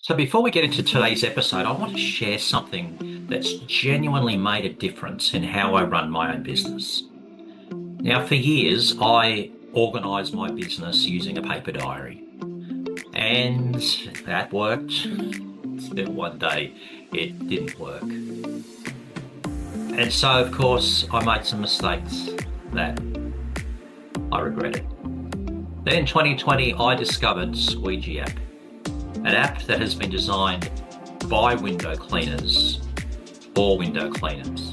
So before we get into today's episode, I want to share something that's genuinely made a difference in how I run my own business. Now, for years, I organised my business using a paper diary, and that worked. Till one day, it didn't work. And so, of course, I made some mistakes that I regretted. Then in 2020, I discovered Squeegee app, an app that has been designed by window cleaners for window cleaners.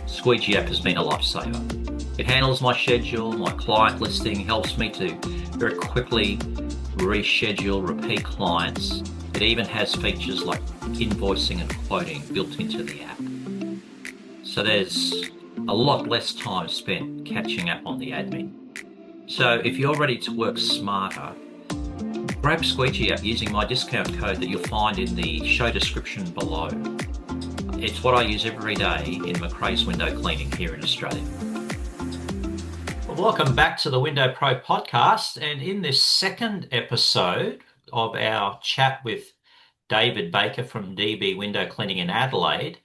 Squeegee app has been a lifesaver. It handles my schedule, my client listing, helps me to very quickly reschedule repeat clients. It even has features like invoicing and quoting built into the app. So there's a lot less time spent catching up on the admin. So if you're ready to work smarter, grab Squeegee app using my discount code that you'll find in the show description below. It's what I use every day in McRae's window cleaning here in Australia. Well, welcome back to the Window Pro podcast. And in this second episode of our chat with David Baker from newbie Window Cleaning in Adelaide,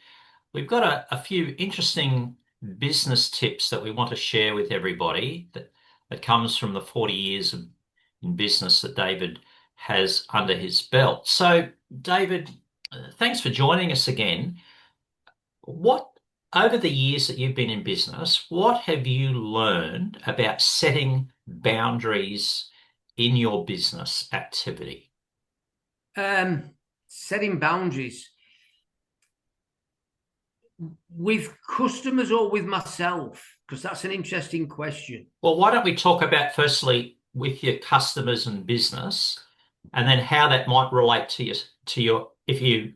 we've got a few interesting business tips that we want to share with everybody that comes from the 40 years in business that David has under his belt. So, David, thanks for joining us again. Over the years that you've been in business, what have you learned about setting boundaries in your business activity? Setting boundaries with customers or with myself? Because that's an interesting question. Well, why don't we talk about firstly with your customers and business, and then how that might relate to your if you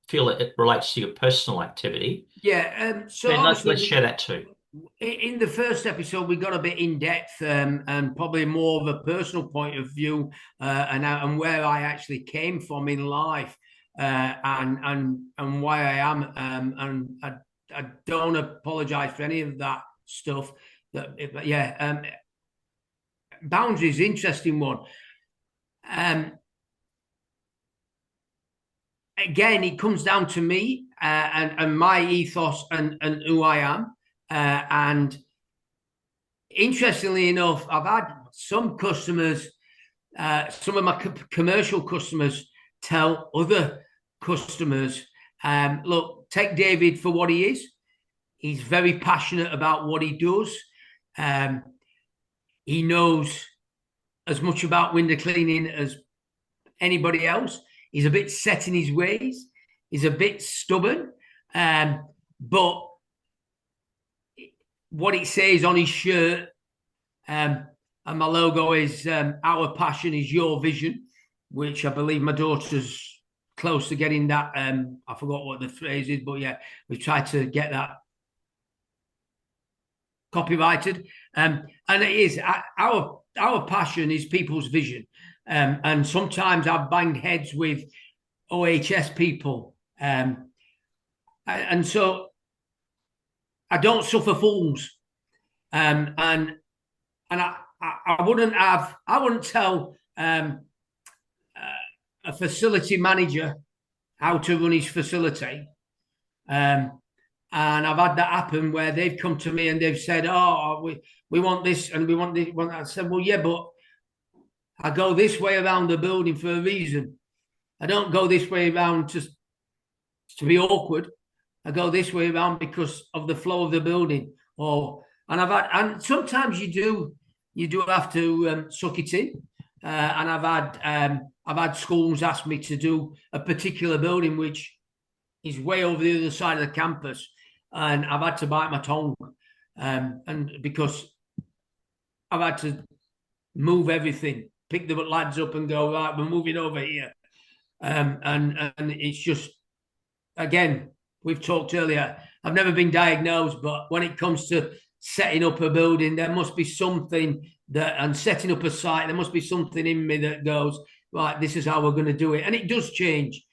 feel it relates to your personal activity. Yeah. So let's share that too. In the first episode, we got a bit in depth and probably more of a personal point of view and where I actually came from in life and why I am. And I don't apologize for any of that stuff. Boundaries, interesting one. Again, it comes down to me and my ethos and who I am. And interestingly enough, I've had some customers, some of my commercial customers tell other customers, look, take David for what he is. He's very passionate about what he does. He knows as much about window cleaning as anybody else. He's a bit set in his ways. He's a bit stubborn. But what it says on his shirt, and my logo is our passion is your vision, which I believe my daughter's close to getting that. I forgot what the phrase is, but yeah, we tried to get that copyrighted. And it is our passion is people's vision. And sometimes I've banged heads with OHS people. And so I don't suffer fools. And I wouldn't tell a facility manager how to run his facility. And I've had that happen where they've come to me and they've said, oh, we want this and we want this. I said, well, yeah, but I go this way around the building for a reason. I don't go this way around to be awkward. I go this way around because of the flow of the building. And sometimes you do have to suck it in. And I've had schools ask me to do a particular building which is way over the other side of the campus, and I've had to bite my tongue, and because I've had to move everything, pick the lads up and go, right, we're moving over here. And it's just, again, we've talked earlier, I've never been diagnosed, but when it comes to setting up a building, there must be something and setting up a site, there must be something in me that goes, right, this is how we're going to do it. And it does change.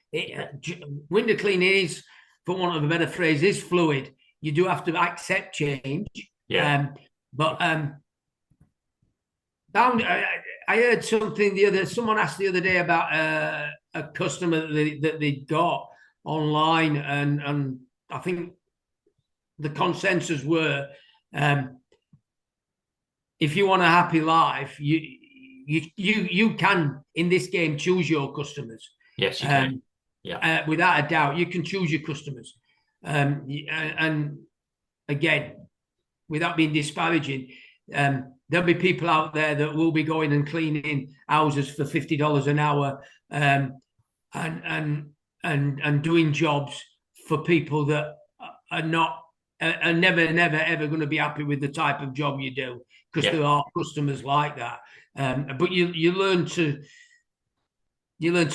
Window cleaning is, for want of a better phrase, is fluid. You do have to accept change. Yeah. I heard something someone asked the other day about a customer that they got online, and I think the consensus were, um, if you want a happy life, you can in this game choose your customers. Yes, you can. Yeah, Without a doubt, you can choose your customers. And again, without being disparaging, there'll be people out there that will be going and cleaning houses for $50 an hour, and doing jobs for people that are not are never ever going to be happy with the type of job you do, because yeah, there are customers like that. But you learn to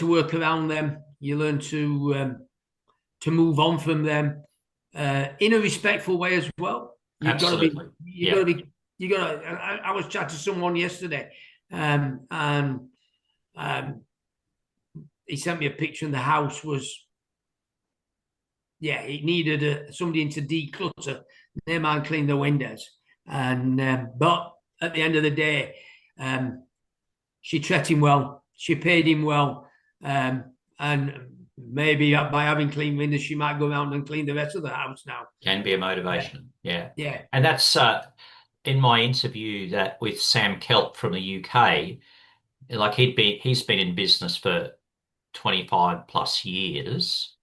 work around them. You learn to move on from them in a respectful way as well. You've got to be. absolutely. You got Yeah, to be. You got to. I was chatting to someone yesterday, and he sent me a picture, and the house was. Yeah, it needed somebody in to declutter. Their man clean the windows, and but at the end of the day, um, she treated him well. She paid him well, and maybe by having clean windows, she might go around and clean the rest of the house now. can be a Yeah, motivation. Yeah, yeah, and that's in my interview that with Sam Kelp from the UK. Like he's been in business for 25 plus years,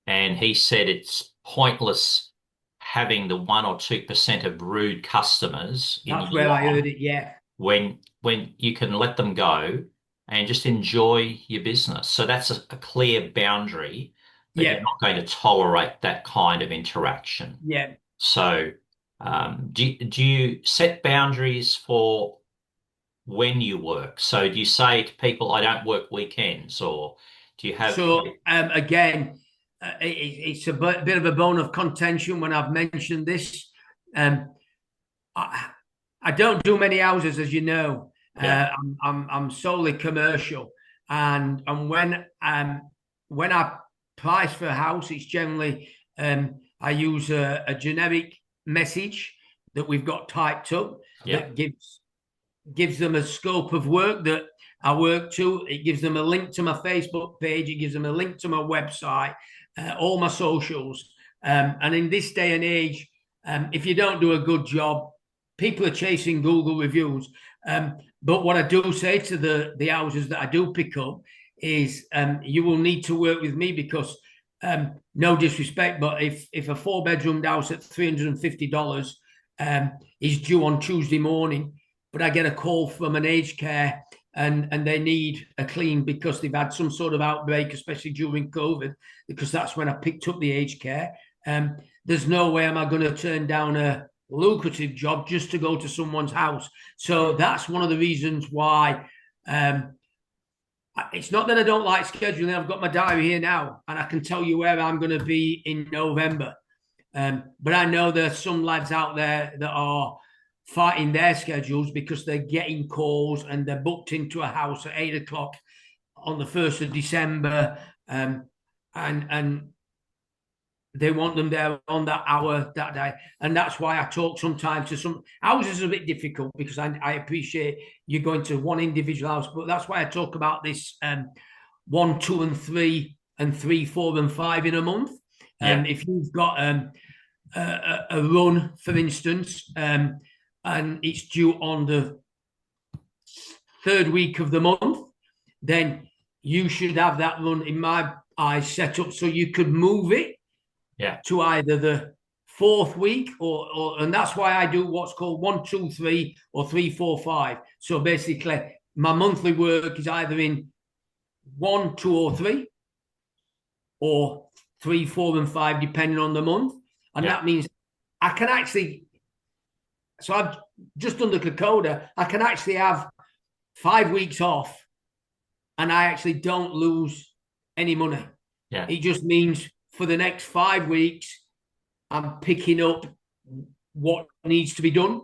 and he said it's pointless having the 1 or 2% of rude customers in that's your where I life heard it. Yeah, when you can let them go and just enjoy your business. So that's a clear boundary that you're yeah, not going to tolerate that kind of interaction. yeah. So do you set boundaries for when you work? So do you say to people, I don't work weekends, or do you have, So again, it's a bit of a bone of contention when I've mentioned this. Um, I, I don't do many houses, as you know. yeah, I'm solely commercial, and when I price for a house, it's generally I use a generic message that we've got typed up yeah, that gives them a scope of work that I work to. It gives them a link to my Facebook page. It gives them a link to my website, all my socials. And in this day and age, if you don't do a good job, people are chasing Google reviews. But what I do say to the houses that I do pick up is, you will need to work with me, because no disrespect, but if a 4 bedroom house at $350 is due on Tuesday morning, but I get a call from an aged care, and they need a clean because they've had some sort of outbreak, especially during COVID, because that's when I picked up the aged care. There's no way am I going to turn down a lucrative job just to go to someone's house. So that's one of the reasons why. It's not that I don't like scheduling. I've got my diary here now, and I can tell you where I'm going to be in November. But I know there's some lads out there that are fighting their schedules because they're getting calls and they're booked into a house at 8 o'clock on the 1st of December. And they want them there on that hour that day. And that's why I talk sometimes to some houses. A bit difficult because I appreciate you going to one individual house, but that's why I talk about this 1, 2, and 3, and 3, 4, and 5 in a month. yeah, If you've got a run, for instance, and it's due on the 3rd week of the month, then you should have that run, in my eyes, set up so you could move it yeah, to either the 4th week, or and that's why I do what's called 1, 2, 3, or 3, 4, 5. So basically, my monthly work is either in 1, 2, or 3, or 3, 4, and 5, depending on the month. And yeah, that means I can actually. So I've just done the Kokoda. I can actually have 5 weeks off, and I actually don't lose any money. yeah. It just means for the next 5 weeks, I'm picking up what needs to be done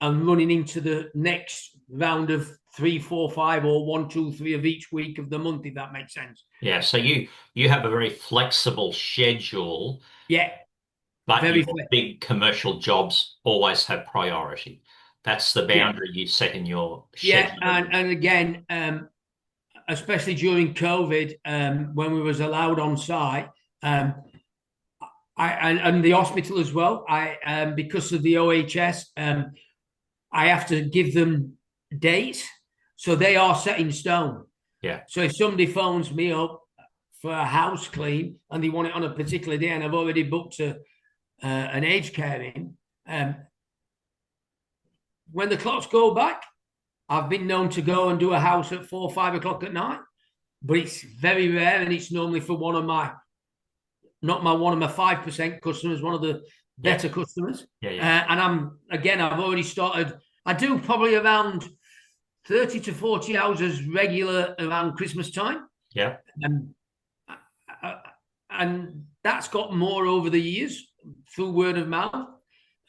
and running into the next round of 3, 4, 5, or 1, 2, 3 of each week of the month, if that makes sense. Yeah, so you have a very flexible schedule, Yeah, but very your flexible. big commercial jobs always have priority. That's the Yeah, boundary you set in your yeah, schedule. and again, especially during COVID, when we was allowed on site, and the hospital as well. Because of the OHS, I have to give them dates, so they are set in stone. Yeah. So if somebody phones me up for a house clean and they want it on a particular day, and I've already booked an aged care in, when the clocks go back, I've been known to go and do a house at 4 or 5 o'clock at night, but it's very rare, and it's normally for one of my 5% customers, one of the better customers. And I've already started. I do probably around 30 to 40 hours regular around Christmas time. Yeah. And that's got more over the years through word of mouth.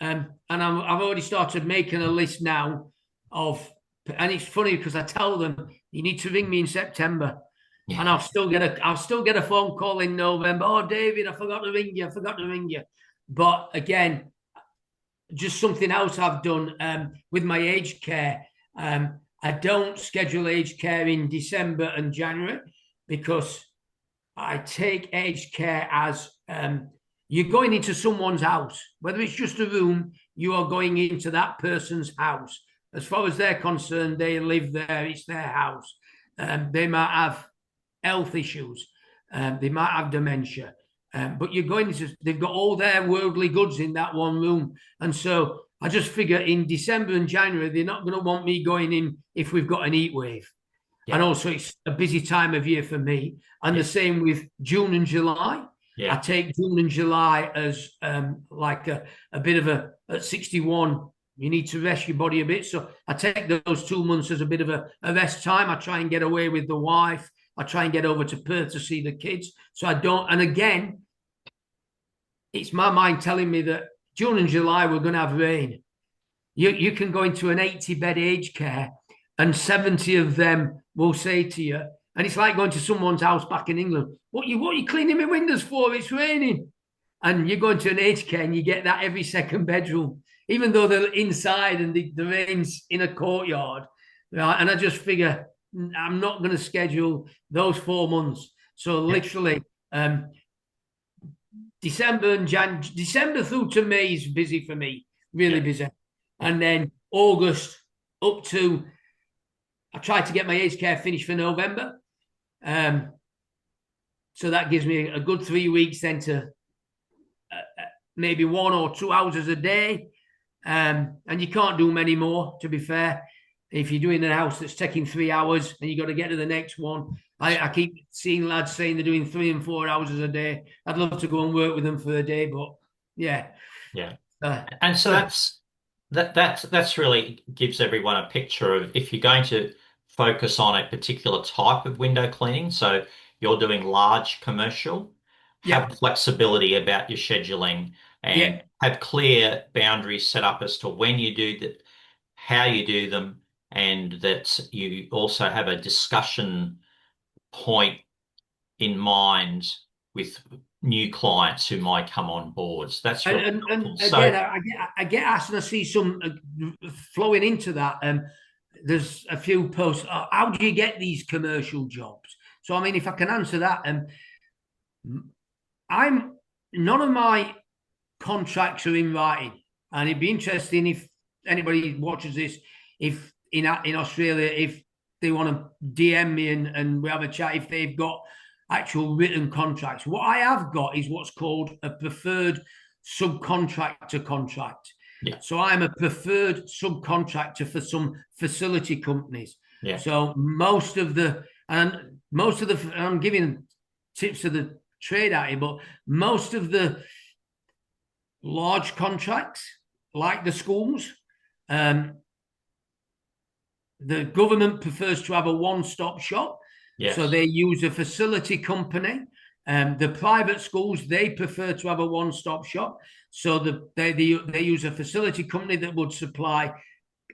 And I've already started making a list now of, and it's funny because I tell them, you need to ring me in September. Yeah. And I'll still get a phone call in November. Oh, David, I forgot to ring you. But again, just something else I've done with my aged care. I don't schedule aged care in December and January, because I take aged care as you're going into someone's house. Whether it's just a room, you are going into that person's house. As far as they're concerned, they live there. It's their house. They might have health issues. They might have dementia. But you're going to, they've got all their worldly goods in that one room. And so I just figure in December and January, they're not going to want me going in if we've got an heat wave. Yeah. And also it's a busy time of year for me. And the same with June and July. Yeah. I take June and July as like a bit of at 61, you need to rest your body a bit. So I take those 2 months as a bit of a rest time. I try and get away with the wife. I try and get over to Perth to see the kids. So I don't, and again, it's my mind telling me that June and July we're going to have rain. You can go into an 80-bed aged care and 70 of them will say to you, and it's like going to someone's house back in England, what are you cleaning my windows for? It's raining. And you go into an aged care and you get that every second bedroom, even though they're inside and the rain's in a courtyard. Right? And I just figure I'm not going to schedule those 4 months. So literally December through to May is busy for me, really busy. And then August up to, I try to get my aged care finished for November. So that gives me a good 3 weeks then to maybe 1 or 2 hours a day. And you can't do many more, to be fair. If you're doing a house that's taking 3 hours and you got to get to the next one, I keep seeing lads saying they're doing 3 and 4 hours a day. I'd love to go and work with them for a day, but yeah. And so that's really gives everyone a picture of, if you're going to focus on a particular type of window cleaning, so you're doing large commercial, have flexibility about your scheduling, and have clear boundaries set up as to when you do that, how you do them, and that you also have a discussion point in mind with new clients who might come on board. So that's really and again, I get asked, and I see some flowing into that. There's a few posts. How do you get these commercial jobs? So I mean, if I can answer that, none of my contracts are in writing, and it'd be interesting if anybody watches this, if in Australia, if they want to DM me and we have a chat, if they've got actual written contracts. What I have got is what's called a preferred subcontractor contract. Yeah. So I'm a preferred subcontractor for some facility companies. Yeah. So I'm giving tips of the trade out here, but most of the large contracts, like the schools, the government prefers to have a one-stop shop. Yes. So they use a facility company. The private schools, they prefer to have a one-stop shop. So they use a facility company that would supply,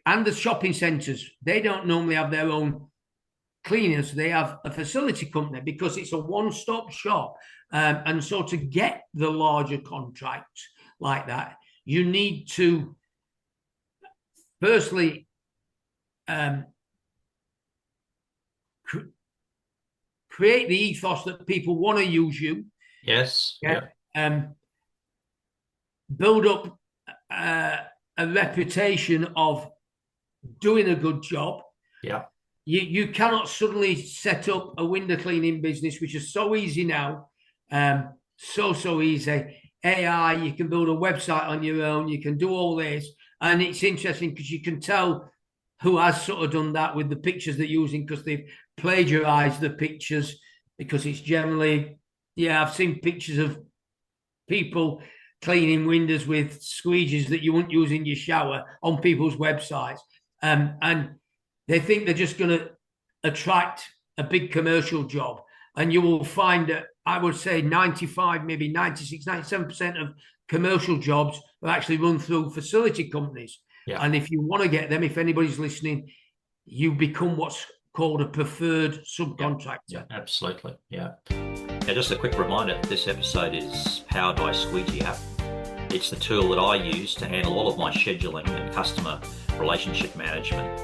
and the shopping centres, they don't normally have their own cleaners. They have a facility company because it's a one-stop shop. And so to get the larger contracts like that, you need to firstly create the ethos that people want to use you. Yes. Yeah. Build up a reputation of doing a good job. Yeah. You cannot suddenly set up a window cleaning business, which is so easy now. So easy. AI, you can build a website on your own. You can do all this. And it's interesting because you can tell who has sort of done that with the pictures they're using, because they've plagiarized the pictures, because it's generally, I've seen pictures of people cleaning windows with squeegees that you wouldn't use in your shower on people's websites. And they think they're just going to attract a big commercial job. And you will find that, I would say 95, maybe 96, 97% of commercial jobs are actually run through facility companies. Yeah. And if you want to get them, if anybody's listening, you become what's called a preferred subcontractor. Yeah, absolutely. Yeah. Now, just a quick reminder, this episode is powered by Squeegee app. It's the tool that I use to handle all of my scheduling and customer relationship management.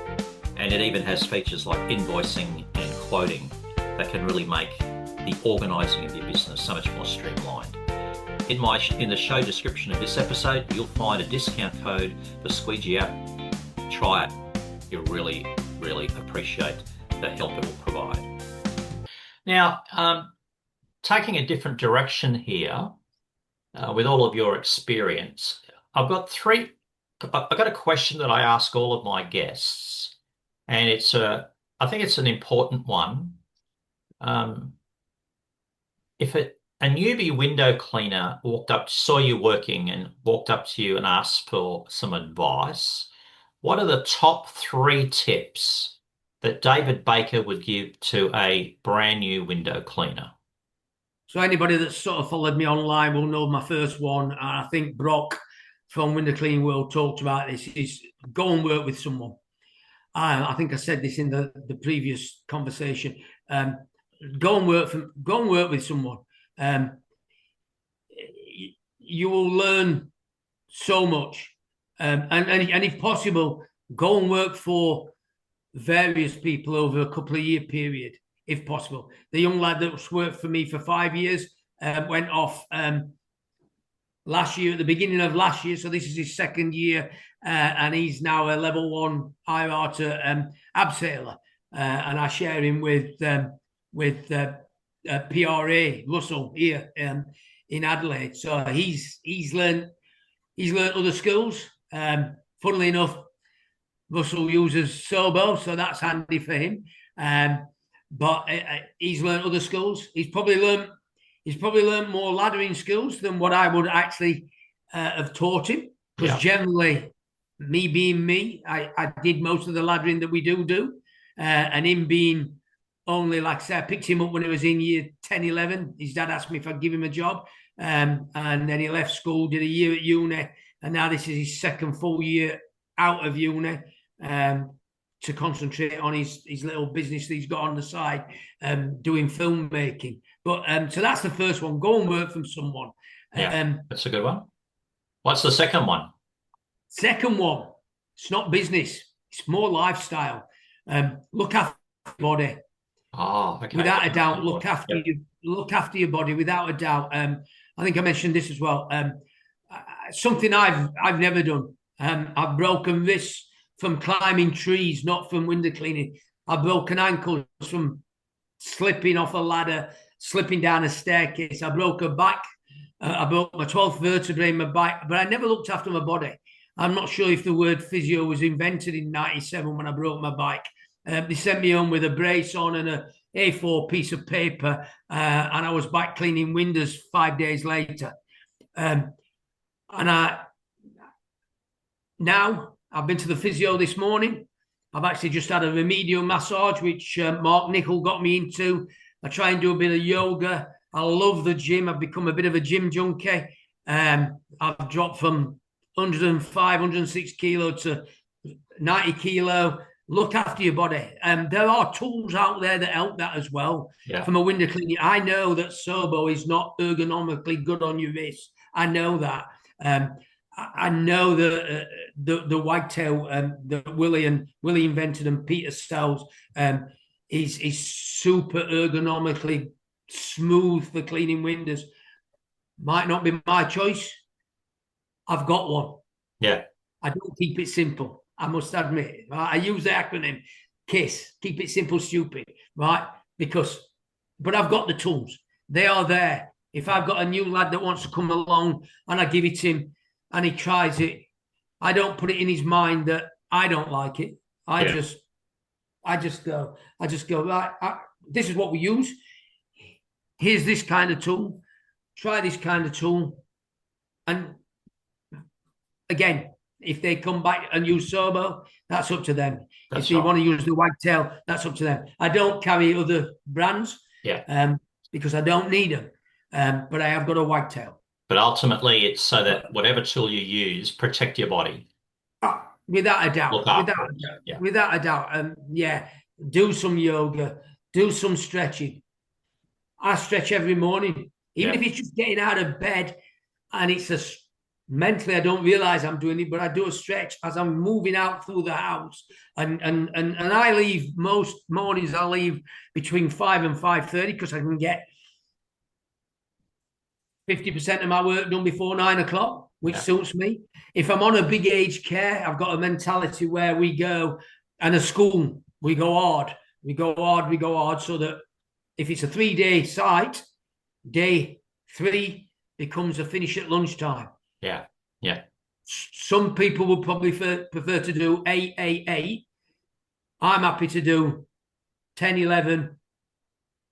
And it even has features like invoicing and quoting that can really make the organising of your business so much more streamlined. In the show description of this episode, you'll find a discount code for Squeegee app. Try it. You'll really, really appreciate the help it will provide. Now, taking a different direction here, with all of your experience, I've got a question that I ask all of my guests, and I think it's an important one. If a newbie window cleaner saw you working and walked up to you and asked for some advice, what are the top 3 tips that David Baker would give to a brand new window cleaner? So anybody that's sort of followed me online will know my first one. And I think Brock from Window Cleaning World talked about this, is go and work with someone. I think I said this in the previous conversation. Go and work with someone. You will learn so much. And if possible, go and work for various people over a couple of year period, if possible. The young lad that's worked for me for 5 years went off last year, at the beginning of last year. So this is his second year, and he's now a level 1 IRATA abseiler. And I share him with PRA Russell here in Adelaide. So he's learned other skills. Funnily enough, Russell uses Sobo, so that's handy for him. But he's learned other skills. He's probably learned more laddering skills than what I would actually have taught him. Because generally, me being me, I did most of the laddering that we do. And him being only, like I said, I picked him up when he was in year 10, 11. His dad asked me if I'd give him a job. And then he left school, did a year at uni. And now this is his second full year out of uni to concentrate on his little business that he's got on the side, doing filmmaking. But so that's the first one. Go and work from someone. That's a good one. What's the second one? Second one, it's not business. It's more lifestyle. Look after your body. Oh, okay. Without a doubt, look after your body. Without a doubt. I think I mentioned this as well. Something I've never done. I've broken wrists from climbing trees, not from window cleaning. I've broken ankles from slipping off a ladder, slipping down a staircase. I broke a back. I broke my 12th vertebrae in my back, but I never looked after my body. I'm not sure if the word physio was invented in 97 when I broke my bike. They sent me home with a brace on and a A4 piece of paper, and I was back cleaning windows 5 days later. Now I've been to the physio this morning. I've actually just had a remedial massage, which Mark Nichol got me into. I try and do a bit of yoga. I love the gym. I've become a bit of a gym junkie. I've dropped from 105, 106 kilo to 90 kilo. Look after your body. There are tools out there that help that as well. From a window cleaning, I know that Sobo is not ergonomically good on your wrist. I know that. I know that the wagtail that Willie invented and Peter sells is super ergonomically smooth for cleaning windows. Might not be my choice. I've got one. Yeah. I don't keep it simple, I must admit. Right? I use the acronym KISS, keep it simple, stupid, right? But I've got the tools. They are there. If I've got a new lad that wants to come along and I give it him and he tries it, I don't put it in his mind that I don't like it. I just go, right, this is what we use. Here's this kind of tool. Try this kind of tool. And again, if they come back and use Sobo, that's up to them. If they want to use the Wagtail, that's up to them. I don't carry other brands because I don't need them. But I have got a Wagtail. But ultimately, it's so that whatever tool you use, protect your body. Without a doubt. Without a doubt. Yeah, do some yoga, do some stretching. I stretch every morning, even if it's just getting out of bed and it's mentally I don't realize I'm doing it, but I do a stretch as I'm moving out through the house. And I leave most mornings, I leave between 5 and 5:30 because I can get 50% of my work done before 9 o'clock, which suits me. If I'm on a big aged care, I've got a mentality where we go, and a school, we go hard, so that if it's a 3-day site, day 3 becomes a finish at lunchtime. Yeah. Some people would probably prefer to do 8. I'm happy to do 10, 11,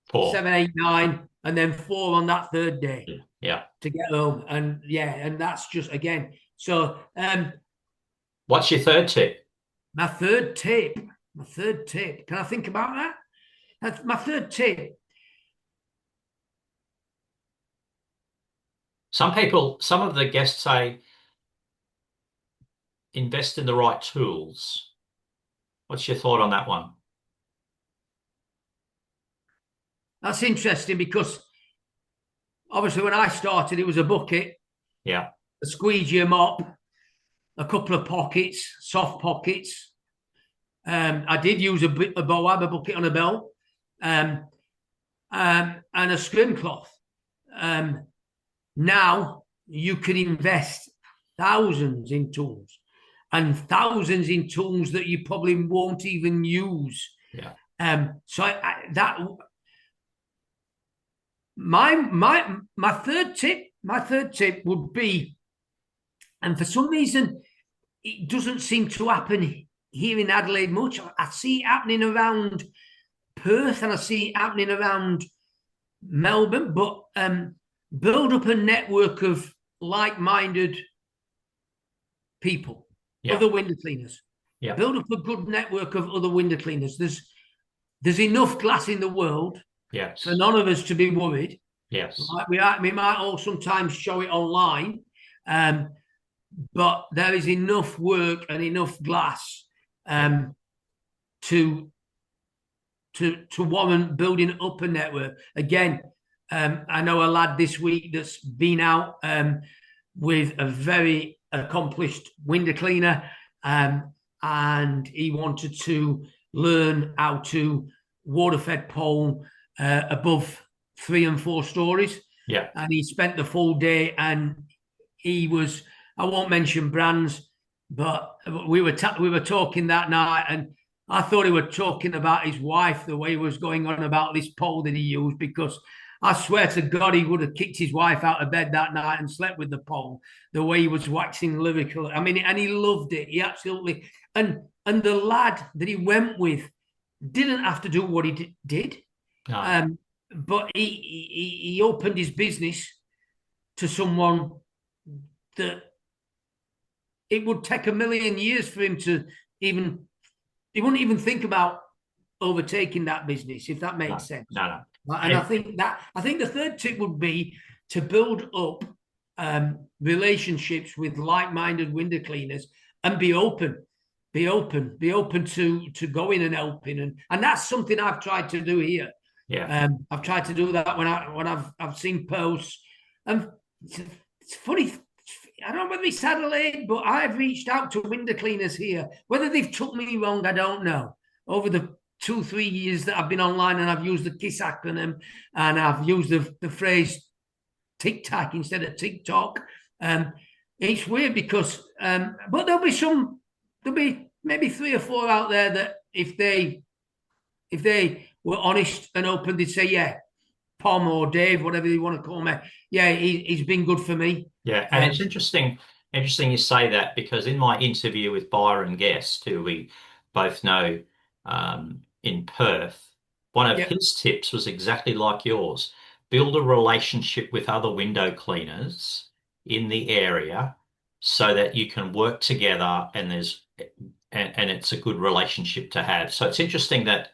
4. 7, 8, 9, and then 4 on that 3rd day. Yeah. To get home. And that's just, again. So what's your 3rd tip? My third tip. Can I think about that? That's my 3rd tip. Some of the guests say invest in the right tools. What's your thought on that one? That's interesting because obviously when I started, it was a bucket, a squeegee mop, a couple of pockets, soft pockets. I did use a Boab, a bucket on a belt, and a scrim cloth. Now you can invest thousands in tools and thousands in tools that you probably won't even use. My third tip would be, and for some reason it doesn't seem to happen here in Adelaide much. I see it happening around Perth and I see it happening around Melbourne, but build up a network of like-minded people, other window cleaners. Build up a good network of other window cleaners. There's enough glass in the world for none of us to be worried. We might all sometimes show it online, but there is enough work and enough glass to warrant building up a network. Again, I know a lad this week that's been out with a very accomplished window cleaner, and he wanted to learn how to water-fed pole above 3 and 4 stories. And he spent the full day, and he was, I won't mention brands, but we were talking that night, and I thought he was talking about his wife, the way he was going on about this pole that he used, because I swear to God, he would have kicked his wife out of bed that night and slept with the pole, the way he was waxing lyrical. I mean, and he loved it. He absolutely, and the lad that he went with didn't have to do what he did. But he opened his business to someone that it would take 1,000,000 years for him to even, he wouldn't even think about overtaking that business, if that makes sense. And I think the third tip would be to build up relationships with like-minded window cleaners and be open to going and helping, and that's something I've tried to do here. I've tried to do that when I've seen posts, and it's funny. I don't know whether it's Adelaide, but I've reached out to window cleaners here. Whether they've took me wrong, I don't know. Over the 2-3 years that I've been online and I've used the KISS acronym and I've used the phrase TikTok instead of TikTok. It's weird because, but there'll be maybe 3 or 4 out there that if they were honest and open, they'd say, yeah, Pom or Dave, whatever you want to call me, yeah, he's been good for me. Yeah, and it's interesting you say that, because in my interview with Byron Guest, who we both know in Perth, one of Yeah, his tips was exactly like yours. Build a relationship with other window cleaners in the area so that you can work together and it's a good relationship to have. So it's interesting that,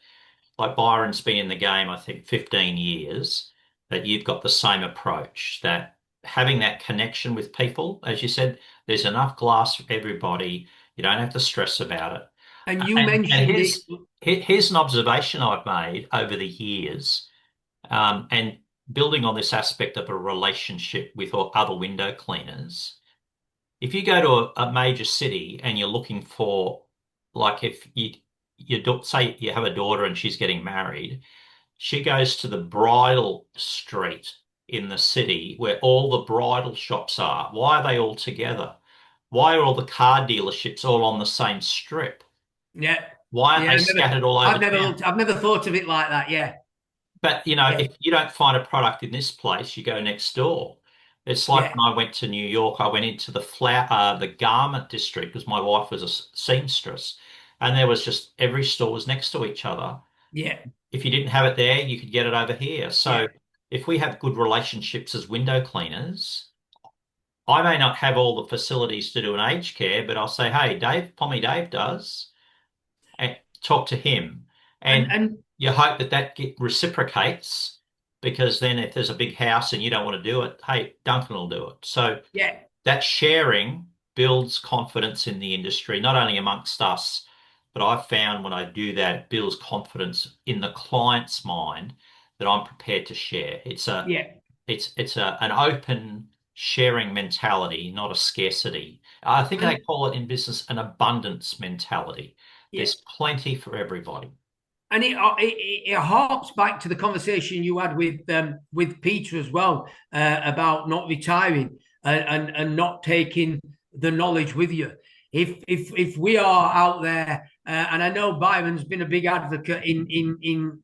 like, Byron's been in the game, I think, 15 years, that you've got the same approach, that having that connection with people, as you said, there's enough glass for everybody. You don't have to stress about it. and you And mentioned it. here's an observation I've made over the years, and building on this aspect of a relationship with other window cleaners. If you go to a major city and you're looking for, like, if say you have a daughter and she's getting married, she goes to the bridal street in the city where all the bridal shops are. Why are they all together? Why are all the car dealerships all on the same strip? Yeah, Why aren't yeah. they scattered all over town? I've never thought of it like that. Yeah, But yeah, if you don't find a product in this place, you go next door. It's like yeah, when I went to New York, I went into the garment district because my wife was a seamstress, and there was just every store was next to each other. yeah, If you didn't have it there, you could get it over here. yeah, So if we have good relationships as window cleaners, I may not have all the facilities to do an aged care, but I'll say, hey, Pommy Dave does, and talk to him. And and you hope that reciprocates, because then if there's a big house and you don't want to do it, hey, Duncan will do it. So yeah, that sharing builds confidence in the industry, not only amongst us, but I've found when I do that, it builds confidence in the client's mind that I'm prepared to share. yeah, An open sharing mentality, not a scarcity. I think they and call it in business an abundance mentality. yeah. There's plenty for everybody. And it harks back to the conversation you had with Peter as well, about not retiring and not taking the knowledge with you. If we are out there, and I know Byron's been a big advocate in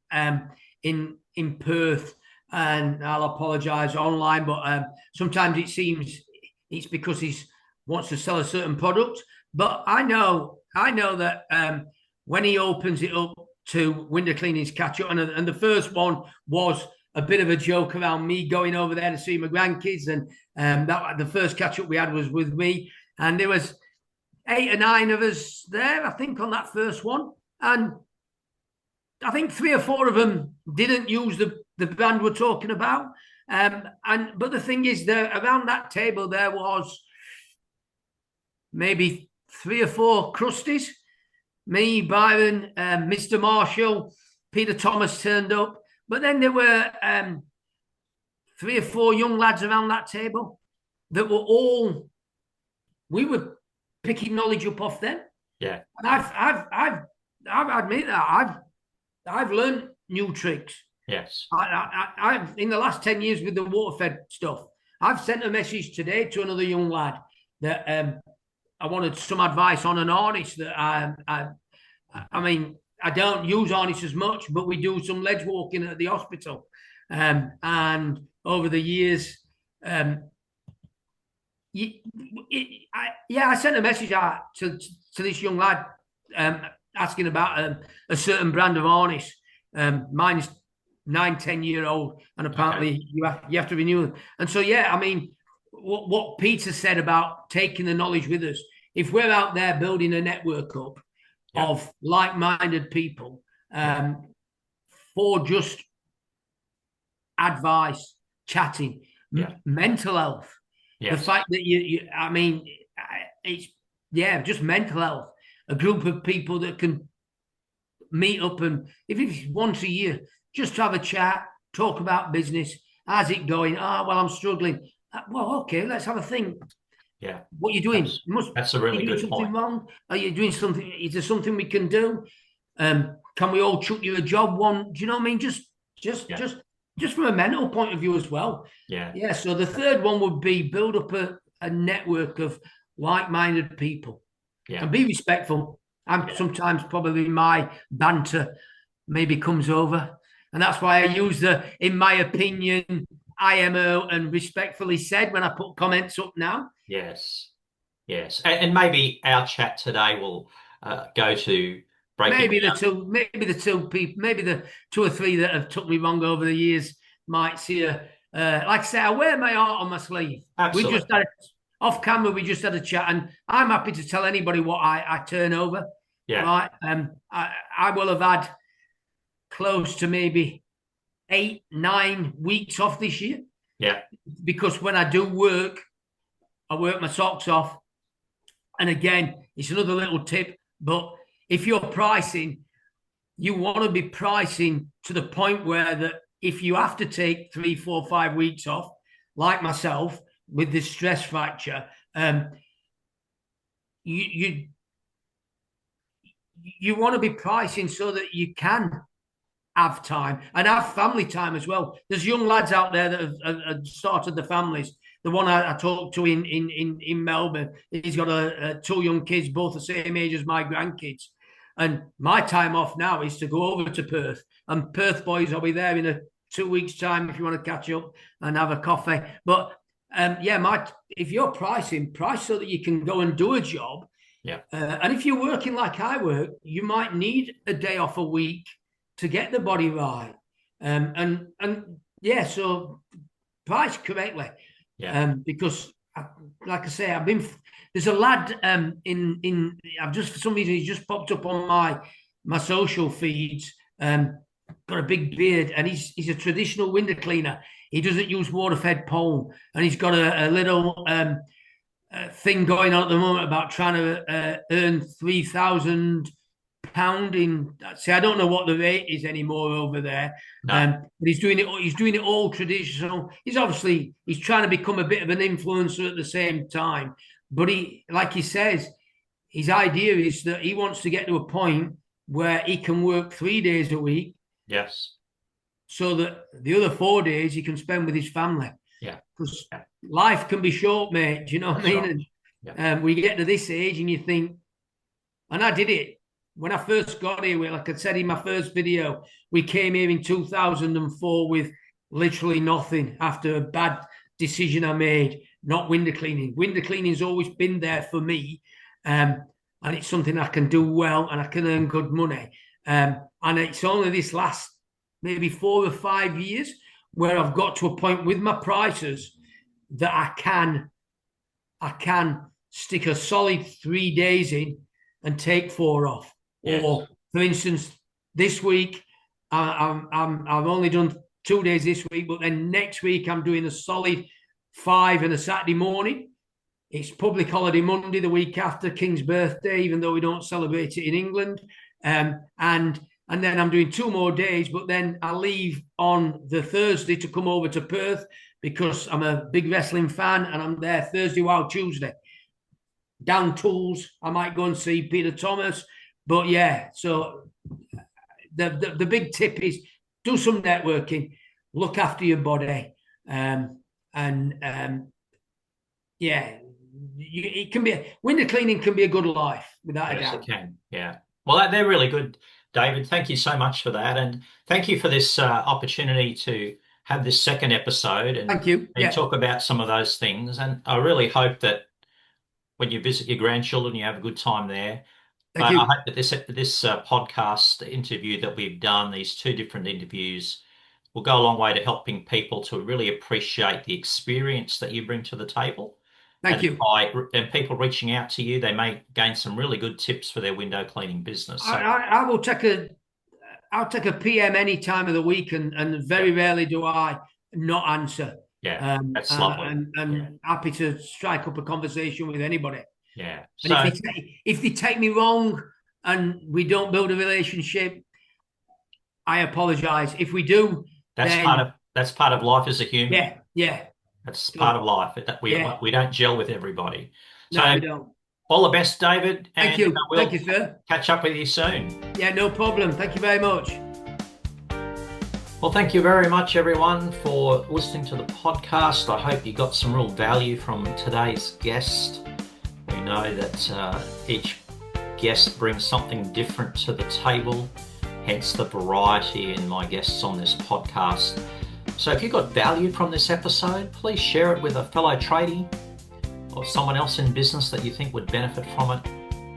Perth, and I'll apologise online, but sometimes it seems it's because he wants to sell a certain product. But I know that when he opens it up to window cleaning's catch up, and the first one was a bit of a joke around me going over there to see my grandkids, and that the first catch up we had was with me, and there was 8 or 9 of us there, I think, on that first one, and I think 3 or 4 of them didn't use the brand we're talking about, but the thing is, there around that table there was maybe 3 or 4 crusties. Me, Byron, Mr. Marshall, Peter Thomas turned up. But then there were 3 or 4 young lads around that table that were all, we were picking knowledge up off them. Yeah. And I've admit that I've learned new tricks. Yes. I've in the last 10 years with the water fed stuff, I've sent a message today to another young lad that I wanted some advice on an harness that I mean, I don't use harness as much, but we do some ledge walking at the hospital. And over the years, I sent a message out to this young lad asking about a certain brand of harness. Mine's 9-10-year-old, and apparently you have to renew them. And so, yeah, I mean, what Peter said about taking the knowledge with us, if we're out there building a network up of like-minded people for just advice, chatting, mental health, the fact that I mean, it's just mental health, a group of people that can meet up, and if it's once a year, just to have a chat, talk about business. How's it going? Well, I'm struggling. Well, okay, let's have a think. Yeah. What are you doing? That's a really good something point. wrong? Are you doing something? Is there something we can do? can we all chuck you a job one? Do you know what I mean? Just, Yeah. just, just from a mental point of view as well. Yeah. Yeah. So the third one would be build up a network of like-minded people Yeah. and be respectful. And sometimes probably my banter maybe comes over. And that's why I use in my opinion, IMO and respectfully said when I put comments up now. Yes. Yes. And maybe our chat today will go to breaking down. Maybe the two people, maybe the two or three that have took me wrong over the years might see like I say, I wear my heart on my sleeve. We just Absolutely. had off camera, we just had a chat, and I'm happy to tell anybody what I turn over. Yeah. Right. I will have had close to maybe 8, 9 weeks off this year Yeah. because when I do work, I work my socks off. And again, it's another little tip, but if you're pricing, you want to be pricing to the point where that if you have to take 3, 4, 5 weeks off, like myself with this stress fracture, you you want to be pricing so that you can have time and have family time as well. There's young lads out there that have started the families. The one I talked to in Melbourne, he's got two young kids, both the same age as my grandkids. And my time off now is to go over to Perth. And Perth boys, I'll be there in 2 weeks' time if you want to catch up and have a coffee. But if you're pricing, price so that you can go and do a job. Yeah. And if you're working like I work, you might need a day off a week to get the body right. So price correctly. Yeah. Because like I say, there's a lad I've just for some reason he's just popped up on my social feeds. Got a big beard and he's a traditional window cleaner. He doesn't use water-fed pole, and he's got a little thing going on at the moment about trying to earn £3,000 in. See, I don't know what the rate is anymore over there. No. But he's doing it. He's doing it all traditional. He's trying to become a bit of an influencer at the same time. But like he says, his idea is that he wants to get to a point where he can work 3 days a week. Yes. So that the other 4 days he can spend with his family. Yeah. Because life can be short, mate. Do you know what I mean? Right. And we get to this age and you think, and I did it. When I first got here, like I said in my first video, we came here in 2004 with literally nothing after a bad decision I made, not window cleaning. Window cleaning's always been there for me. And it's something I can do well and I can earn good money. And it's only this last maybe 4 or 5 years where I've got to a point with my prices that I can stick a solid 3 days in and take 4 off. Yes. Or, for instance, this week I've only done 2 days this week, but then next week I'm doing a solid 5 and a Saturday morning. It's public holiday Monday, the week after King's birthday, even though we don't celebrate it in England. And then I'm doing 2 more days, but then I leave on the Thursday to come over to Perth because I'm a big wrestling fan and I'm there Thursday while Tuesday. Down tools, I might go and see Peter Thomas. But yeah, so the big tip is do some networking, look after your body, it can be window cleaning can be a good life without a doubt. Yes, it can. Yeah. Well, they're really good, David. Thank you so much for that, and thank you for this opportunity to have this second episode and thank you. Talk about some of those things. And I really hope that when you visit your grandchildren, you have a good time there. Thank you. I hope that this podcast interview that we've done, these 2 different interviews, will go a long way to helping people to really appreciate the experience that you bring to the table. Thank you. And people reaching out to you, they may gain some really good tips for their window cleaning business. So, I'll take a PM any time of the week, and very rarely do I not answer. Yeah, that's lovely. And happy to strike up a conversation with anybody. Yeah. So, and if they take me wrong and we don't build a relationship, I apologise. If we do, that's part of life as a human. Yeah. That's part of life. We don't gel with everybody. So no, we don't. All the best, David. Thank And you. we'll Thank you, sir. catch up with you soon. Yeah, no problem. Thank you very much. Well, thank you very much, everyone, for listening to the podcast. I hope you got some real value from today's guest. We know that each guest brings something different to the table, hence the variety in my guests on this podcast. So if you got value from this episode, please share it with a fellow tradie or someone else in business that you think would benefit from it.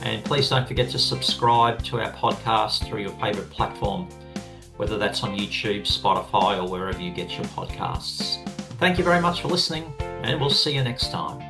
And please don't forget to subscribe to our podcast through your favourite platform, whether that's on YouTube, Spotify, or wherever you get your podcasts. Thank you very much for listening, and we'll see you next time.